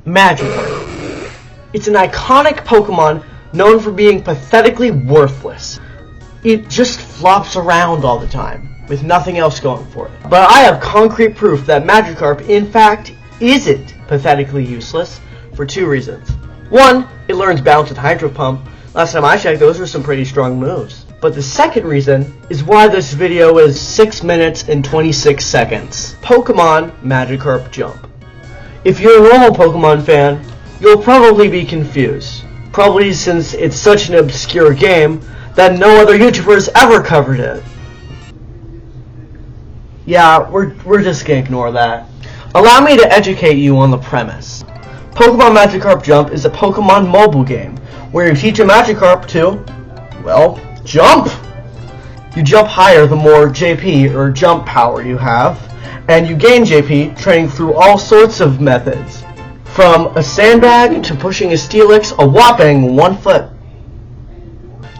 Magikarp. It's an iconic Pokemon known for being pathetically worthless. It just flops around all the time, with nothing else going for it. But I have concrete proof that Magikarp, in fact, isn't pathetically useless for two reasons. One, it learns Bounce and Hydro Pump. Last time I checked, those were some pretty strong moves. But the second reason is why this video is 6 minutes and 26 seconds. Pokemon Magikarp Jump. If you're a normal Pokemon fan, you'll probably be confused. Probably since it's such an obscure game that no other YouTubers ever covered it. Yeah, we're just gonna ignore that. Allow me to educate you on the premise. Pokemon Magikarp Jump is a Pokemon mobile game where you teach a Magikarp to, well, jump! You jump higher the more JP or jump power you have, and you gain JP training through all sorts of methods. From a sandbag to pushing a Steelix a whopping 1 foot.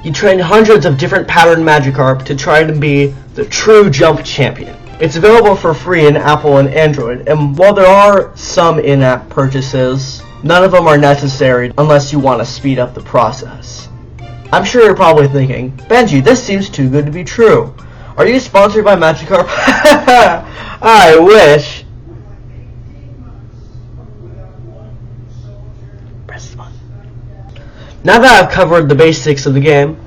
You train hundreds of different pattern Magikarp to try to be the true jump champion. It's available for free in Apple and Android, and while there are some in-app purchases, none of them are necessary unless you want to speed up the process. I'm sure you're probably thinking, Benji, this seems too good to be true. Are you sponsored by Magikarp? I wish. Press this button. Now that I've covered the basics of the game,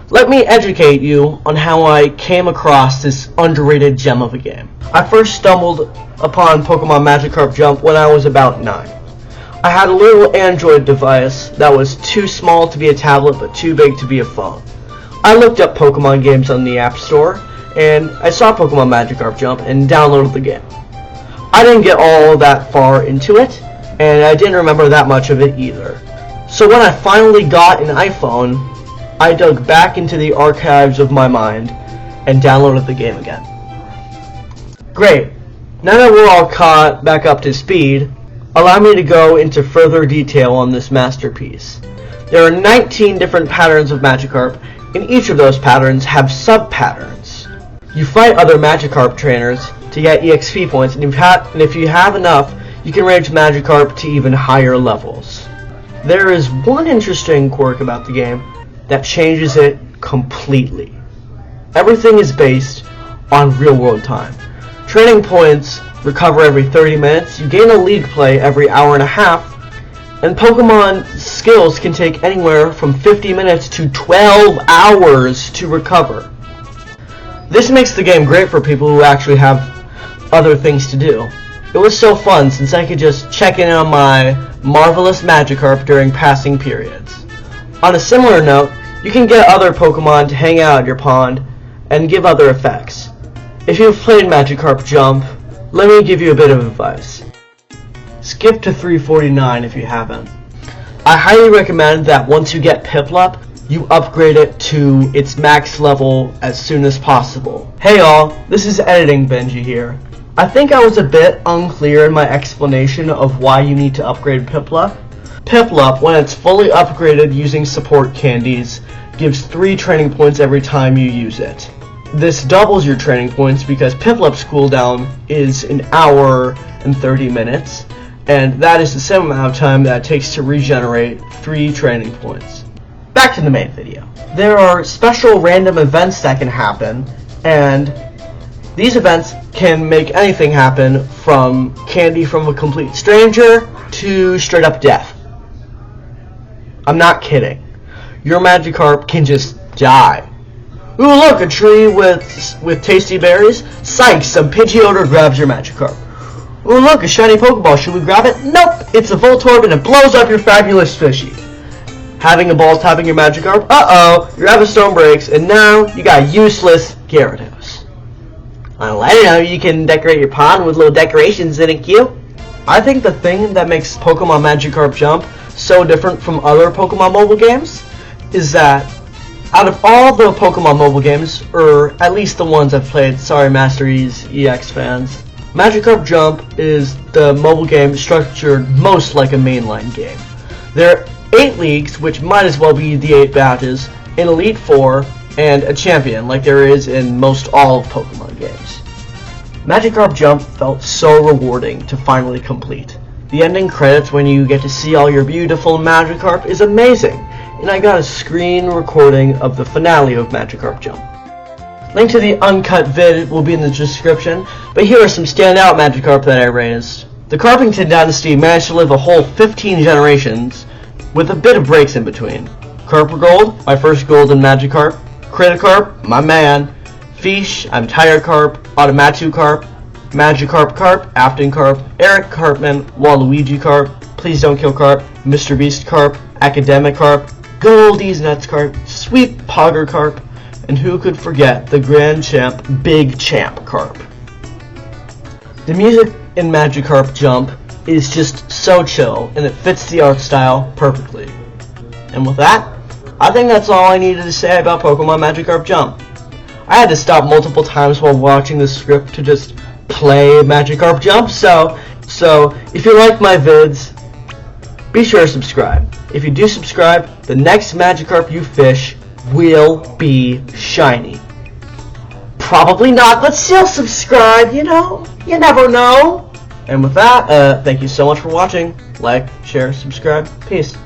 let me educate you on how I came across this underrated gem of a game. I first stumbled upon Pokemon Magikarp Jump when I was about 9. I had a little Android device that was too small to be a tablet but too big to be a phone. I looked up Pokemon games on the App Store, and I saw Pokemon Magikarp Jump and downloaded the game. I didn't get all that far into it, and I didn't remember that much of it either. So when I finally got an iPhone, I dug back into the archives of my mind and downloaded the game again. Great. Now that we're all caught back up to speed, allow me to go into further detail on this masterpiece. There are 19 different patterns of Magikarp, and each of those patterns have sub-patterns. You fight other Magikarp trainers to get EXP points, and if you have enough, you can raise Magikarp to even higher levels. There is one interesting quirk about the game that changes it completely. Everything is based on real-world time. Training points recover every 30 minutes, you gain a league play every hour and a half, and Pokemon skills can take anywhere from 50 minutes to 12 hours to recover. This makes the game great for people who actually have other things to do. It was so fun since I could just check in on my marvelous Magikarp during passing periods. On a similar note, you can get other Pokemon to hang out at your pond and give other effects. If you've played Magikarp Jump, let me give you a bit of advice. Skip to 349 if you haven't. I highly recommend that once you get Piplup, you upgrade it to its max level as soon as possible. Hey all, this is Editing Benji here. I think I was a bit unclear in my explanation of why you need to upgrade Piplup. Piplup, when it's fully upgraded using support candies, gives 3 training points every time you use it. This doubles your training points because Piplup's cooldown is an hour and 30 minutes, and that is the same amount of time that it takes to regenerate 3 training points. Back to the main video. There are special random events that can happen, and these events can make anything happen from candy from a complete stranger to straight up death. I'm not kidding. Your Magikarp can just die. Ooh, look, a tree with tasty berries. Psych, some Pidgeotto grabs your Magikarp. Ooh, look, a shiny Pokeball. Should we grab it? Nope, it's a Voltorb and it blows up your fabulous fishy. Having a ball tapping your Magikarp? Uh-oh, your Everstone breaks, and now you got useless Gyarados. Well, I don't know, you can decorate your pond with little decorations in it, cute. I think the thing that makes Pokemon Magikarp Jump so different from other Pokemon mobile games is that out of all the Pokemon mobile games, or at least the ones I've played, sorry Master E's EX fans, Magikarp Jump is the mobile game structured most like a mainline game. There are 8 leagues, which might as well be the 8 badges, an Elite Four, and a champion like there is in most all of Pokemon games. Magikarp Jump felt so rewarding to finally complete. The ending credits when you get to see all your beautiful Magikarp is amazing, and I got a screen recording of the finale of Magikarp Jump. Link to the uncut vid will be in the description, but here are some standout Magikarp that I raised. The Carpington Dynasty managed to live a whole 15 generations, with a bit of breaks in between. Carpagold, my first golden Magikarp. Criticarp, my man. Fish, I'm Tiger Carp. Automatu Carp. Magikarp Carp, Afton Carp, Eric Cartman, Waluigi Carp, Please Don't Kill Carp, Mr. Beast Carp, Academic Carp, Goldie's Nuts Carp, Sweet Pogger Carp, and who could forget the Grand Champ, Big Champ Carp. The music in Magikarp Jump is just so chill, and it fits the art style perfectly. And with that, I think that's all I needed to say about Pokemon Magikarp Jump. I had to stop multiple times while watching the script to just play Magikarp Jump, so if you like my vids, be sure to subscribe. If you do subscribe, the next Magikarp you fish will be shiny. Probably not, but still subscribe, you know? You never know. And with that, thank you so much for watching. Like, share, subscribe. Peace.